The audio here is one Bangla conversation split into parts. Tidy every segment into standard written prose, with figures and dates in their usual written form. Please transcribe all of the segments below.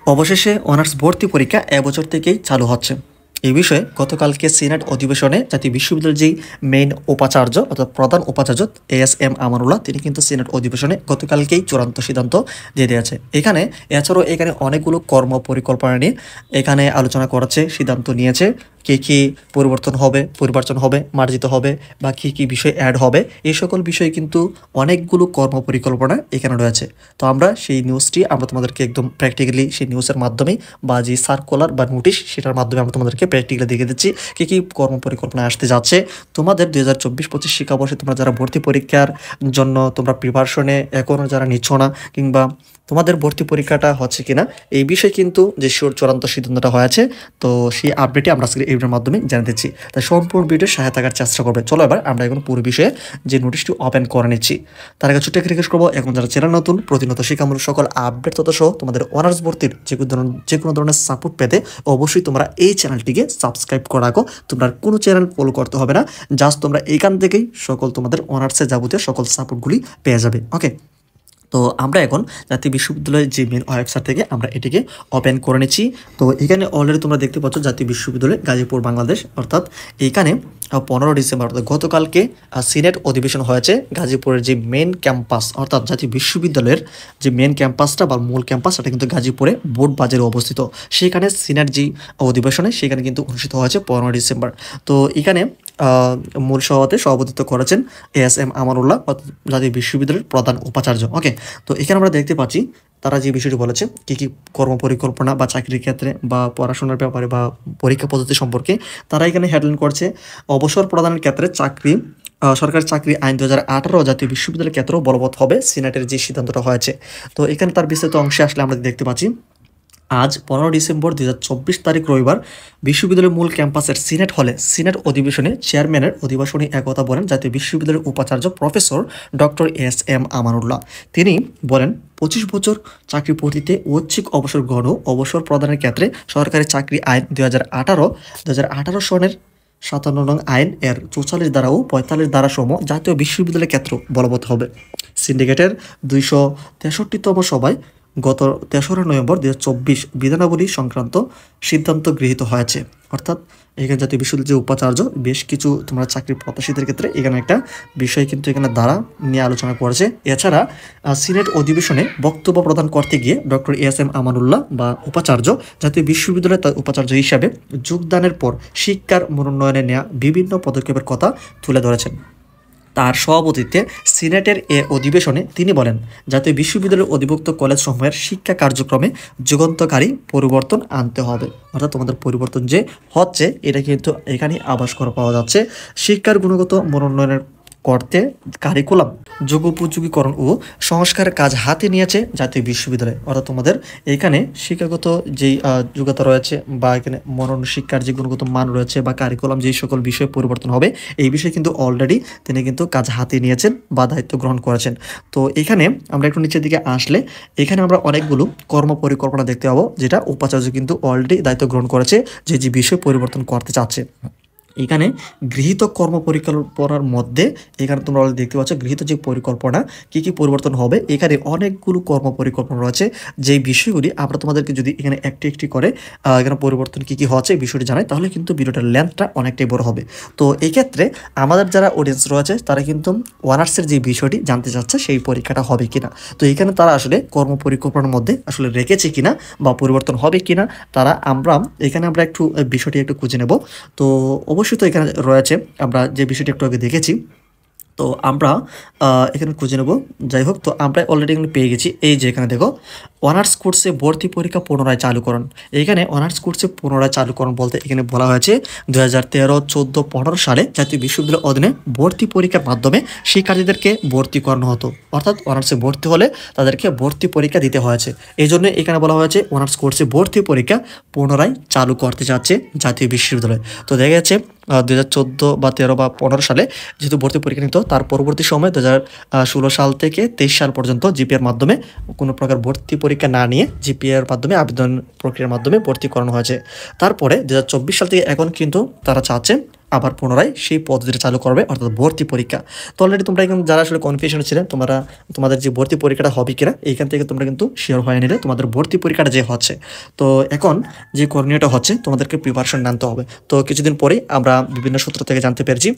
অবশেষে অনার্স ভর্তি পরীক্ষা এবছর থেকেই চালু হচ্ছে। এই বিষয়ে গতকালকে সিনেট অধিবেশনে জাতীয় বিশ্ববিদ্যালয়ের যেই মেইন উপাচার্য অর্থাৎ প্রধান উপাচার্য এএসএম আমানুল্লাহ তিনি কিন্তু সিনেট অধিবেশনে গতকালকেই চূড়ান্ত সিদ্ধান্ত দিয়ে দিয়েছে। এছাড়াও এখানে অনেকগুলো কর্ম পরিকল্পনা নিয়ে এখানে আলোচনা করেছে, সিদ্ধান্ত নিয়েছে কী পরিবর্তন হবে, মার্জিত হবে বা কী বিষয় অ্যাড হবে, এই সকল বিষয়ে কিন্তু অনেকগুলো কর্ম পরিকল্পনা এখানে রয়েছে। তো আমরা সেই নিউজটি আমরা তোমাদেরকে একদম প্র্যাকটিক্যালি সেই নিউজের মাধ্যমেই বা যে সার্কুলার বা নোটিশ সেটার মাধ্যমে আমরা তোমাদেরকে প্র্যাকটিক্যালি দেখে দিচ্ছি কী কর্ম পরিকল্পনা আসতে যাচ্ছে। তোমাদের 2024-25 শিক্ষাবর্ষে তোমরা যারা ভর্তি পরীক্ষার জন্য তোমরা প্রিপারেশনে এখনও যারা নিচ্ছ না, কিংবা তোমাদের ভর্তি পরীক্ষাটা হচ্ছে কিনা এই বিষয়ে কিন্তু যে চূড়ান্ত সিদ্ধান্তটা হয়েছে, তো সেই আপডেটটি আমরা আজকে এই ভিডিওর মাধ্যমে জানিয়ে দিচ্ছি। তাই সম্পূর্ণ ভিডিও সহায়তা থাকার চেষ্টা করবে। চলো এবার আমরা এখন পুরো বিষয়ে যে নোটিশটি ওপেন করে নিচ্ছি। তার আগে ছোট্ট রিকোয়েস্ট করবো, এখন যারা চ্যানেল নতুন প্রতিনিয়ত শিক্ষামূলক সকল আপডেট তথ্য সহ তোমাদের অনার্স ভর্তির যে কোনো ধরনের সাপোর্ট পেতে অবশ্যই তোমরা এই চ্যানেলটিকে সাবস্ক্রাইব করে রাখো। তোমরা কোনো চ্যানেল ফলো করতে হবে না, জাস্ট তোমরা এইখান থেকেই সকল তোমাদের অনার্সের যাবতীয় সকল সাপোর্টগুলি পেয়ে যাবে। ওকে, তো আমরা এখন জাতীয় বিশ্ববিদ্যালয়ের যে মেন ওয়েবসাইট থেকে আমরা এটিকে ওপেন করে নিচ্ছি। তো এখানে অলরেডি তোমরা দেখতে পাচ্ছ জাতীয় বিশ্ববিদ্যালয় গাজীপুর বাংলাদেশ, অর্থাৎ এইখানে 15 ডিসেম্বর অর্থাৎ গতকালকে সিনেট অধিবেশন হয়েছে। গাজীপুরের যে মেন ক্যাম্পাস অর্থাৎ জাতীয় বিশ্ববিদ্যালয়ের যে মেন ক্যাম্পাসটা বা মূল ক্যাম্পাস সেটা কিন্তু গাজীপুরে বোট বাজারে অবস্থিত। সেখানে সিনেট যে অধিবেশনে সেখানে কিন্তু অনুষ্ঠিত হয়েছে 15 ডিসেম্বর। তো এখানে মূল সভাপতিত্ব করেছেন এএসএম আমানুল্লাহ জাতীয় বিশ্ববিদ্যালয়ের প্রধান উপাচার্য। ওকে, তো এখানে আমরা দেখতে পাচ্ছি তারা যে বিষয়টি বলেছে কী কর্ম পরিকল্পনা বা চাকরির ক্ষেত্রে বা পড়াশোনার ব্যাপারে বা পরীক্ষা পদ্ধতি সম্পর্কে তারা এখানে হেডলাইন করছে। অবসর প্রদানের ক্ষেত্রে সরকারি চাকরি আইন 2018 জাতীয় বিশ্ববিদ্যালয়ের ক্ষেত্রেও বলবৎ হবে, সিনেটের যে সিদ্ধান্তটা হয়েছে। তো এখানে তার বিস্তারিত অংশে আসলে আমরা দেখতে পাচ্ছি আজ 15 ডিসেম্বর 2024 তারিখ রবিবার বিশ্ববিদ্যালয়ের মূল ক্যাম্পাসের সিনেট হলে সিনেট অধিবেশনে চেয়ারম্যানের অধিবেশনে একথা বলেন জাতীয় বিশ্ববিদ্যালয়ের উপাচার্য প্রফেসর ডক্টর এস.এম. আমানুল্লাহ। তিনি বলেন 25 বছর চাকরি পদ্ধতিতে ঐচ্ছিক অবসর গ্রহণ ও অবসর প্রদানের ক্ষেত্রে সরকারি চাকরি আইন 2018 সনের 57 নং আইন এর 44 ধারা ও 45 ধারা সমূহ জাতীয় বিশ্ববিদ্যালয়ের ক্ষেত্রে বলবৎ হবে। সিন্ডিকেটের 263তম সভায় গত 3রা নভেম্বর 2024 বিধানাবলী সংক্রান্ত সিদ্ধান্ত গৃহীত হয়েছে। অর্থাৎ এখানে জাতীয় বিশ্ববিদ্যালয়ের যে উপাচার্য বেশ কিছু তোমরা চাকরি প্রত্যাশীদের ক্ষেত্রে এখানে একটা বিষয় কিন্তু এখানে দ্বারা নিয়ে আলোচনা করেছে। এছাড়া সিনেট অধিবেশনে বক্তব্য প্রদান করতে গিয়ে ডক্টর এস.এম. আমানুল্লাহ বা উপাচার্য জাতীয় বিশ্ববিদ্যালয়ের তার উপাচার্য হিসাবে যোগদানের পর শিক্ষার মনোন্নয়নে নেওয়া বিভিন্ন পদক্ষেপের কথা তুলে ধরেছেন। তার সভাপতিত্বে সিনেটের এ অধিবেশনে তিনি বলেন জাতীয় বিশ্ববিদ্যালয়ের অধিভুক্ত কলেজসমূহের শিক্ষা কার্যক্রমে যুগান্তকারী পরিবর্তন আনতে হবে। অর্থাৎ তোমাদের পরিবর্তন যে হচ্ছে এটা কিন্তু এখানে আভাস করা পাওয়া যাচ্ছে। শিক্ষার গুণগত মনোন্নয়নের করতে কারিকুলাম যুগোপযোগীকরণ ও সংস্কারের কাজ হাতে নিয়েছে জাতীয় বিশ্ববিদ্যালয়। অর্থাৎ তোমাদের এখানে শিক্ষাগত যেই যোগ্যতা রয়েছে বা এখানে মনন শিক্ষার যে গুণগত মান রয়েছে বা কারিকুলাম যেই সকল বিষয়ে পরিবর্তন হবে এই বিষয়ে কিন্তু অলরেডি তিনি কিন্তু কাজ হাতে নিয়েছেন বা দায়িত্ব গ্রহণ করেছেন। তো এখানে আমরা একটু নিচের দিকে আসলে এখানে আমরা অনেকগুলো কর্ম পরিকল্পনা দেখতে পাবো, যেটা উপাচার্য কিন্তু অলরেডি দায়িত্ব গ্রহণ করেছে যে বিষয় পরিবর্তন করতে চাচ্ছে। এখানে গৃহীত কর্ম পরিকল্পনার মধ্যে এখানে তোমরা দেখতে পাচ্ছ গৃহীত যে পরিকল্পনা কী পরিবর্তন হবে, এখানে অনেকগুলো কর্ম পরিকল্পনা রয়েছে। যেই বিষয়গুলি আমরা তোমাদেরকে যদি এখানে একটি করে এখানে পরিবর্তন কী হচ্ছে বিষয়টি জানাই তাহলে কিন্তু ভিডিওটার লেন্থটা অনেকটাই বড় হবে। তো এই ক্ষেত্রে আমাদের যারা অডিয়েন্স রয়েছে তারা কিন্তু অনার্সের যে বিষয়টি জানতে চাচ্ছে সেই পরীক্ষাটা হবে কিনা, তো এখানে তারা আসলে কর্ম পরিকল্পনার মধ্যে আসলে রেখেছে কিনা বা পরিবর্তন হবে কিনা তারা এখানে আমরা একটু বিষয়টি একটু খুঁজে নেব। তো অবশ্যই তো এখানে রয়েছে আমরা যে বিষয়টি একটু আগে দেখেছি, তো আমরা এখানে খুঁজে নেব। যাই হোক, তো আমরা অলরেডি এখানে পেয়ে গেছি। এই যে এখানে দেখো অনার্স কোর্সে ভর্তি পরীক্ষা পুনরায় চালুকরণ। এখানে অনার্স কোর্সে পুনরায় চালুকরণ বলতে এখানে বলা হয়েছে 2013, 14, 15 সালে জাতীয় বিশ্ববিদ্যালয়ের অধীনে ভর্তি পরীক্ষার মাধ্যমে শিক্ষার্থীদেরকে ভর্তি করানো হতো। অর্থাৎ অনার্সে ভর্তি হলে তাদেরকে ভর্তি পরীক্ষা দিতে হয়েছে। এই জন্য এখানে বলা হয়েছে অনার্স কোর্সে ভর্তি পরীক্ষা পুনরায় চালু করতে যাচ্ছে জাতীয় বিশ্ববিদ্যালয়। তো দেখা যাচ্ছে 2014 বা 13 বা 15 সালে যেহেতু ভর্তি পরীক্ষা নিত, তার পরবর্তী সময় 2016 সাল থেকে 23 সাল পর্যন্ত জিপিএর মাধ্যমে কোনো প্রকার ভর্তি পরীক্ষা না নিয়ে জিপিএর মাধ্যমে আবেদন প্রক্রিয়ার মাধ্যমে ভর্তি করানো হয়েছে। তারপরে 2024 সাল থেকে এখন কিন্তু তারা চাচ্ছে আবার পুনরায় সেই পদ্ধতিটা চালু করবে, অর্থাৎ ভর্তি পরীক্ষা। তো অলরেডি তোমরা এখন যারা আসলে কনফিউশন ছিলেন তোমাদের যে ভর্তি পরীক্ষাটা হবে কিনা, এইখান থেকে তোমরা কিন্তু শিওর হয়ে নিলে তোমাদের ভর্তি পরীক্ষাটা যে হচ্ছে। তো এখন যে করণীয়টা হচ্ছে তোমাদেরকে প্রিপারেশন নিতে হবে। তো কিছুদিন পরেই আমরা বিভিন্ন সূত্র থেকে জানতে পেরেছি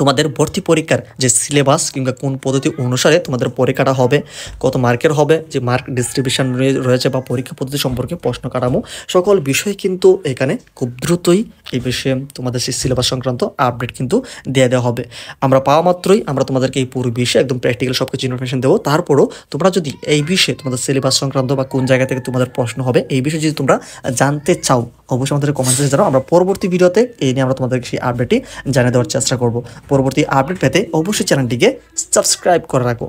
তোমাদের ভর্তি পরীক্ষার যে সিলেবাস কিংবা কোন পদ্ধতি অনুসারে তোমাদের পরীক্ষাটা হবে, কত মার্কের হবে, যে মার্ক ডিস্ট্রিবিউশন রয়েছে বা পরীক্ষা পদ্ধতি সম্পর্কে প্রশ্ন কাঠামো, সকল বিষয় কিন্তু এখানে খুব দ্রুতই এই বিষয়ে তোমাদের সেই সিলেবাস সংক্রান্ত আপডেট কিন্তু দিয়ে দেওয়া হবে। আমরা পাওয়া মাত্রই আমরা তোমাদেরকে এই পুরো বিষয়ে একদম প্র্যাকটিক্যাল সব কিছু ইনফরমেশন দেবো। তারপরও তোমরা যদি এই বিষয়ে তোমাদের সিলেবাস সংক্রান্ত বা কোন জায়গা থেকে তোমাদের প্রশ্ন হবে এই বিষয়ে যদি তোমরা জানতে চাও, অবশ্যই আমাদের কমেন্টে জানাও। আমরা পরবর্তী ভিডিওতে এই নিয়ে আমরা তোমাদেরকে সেই আপডেটটি জানিয়ে দেওয়ার চেষ্টা করব। পরবর্তী আপডেট পেতে অবশ্যই চ্যানেলটিকে সাবস্ক্রাইব করে রাখো।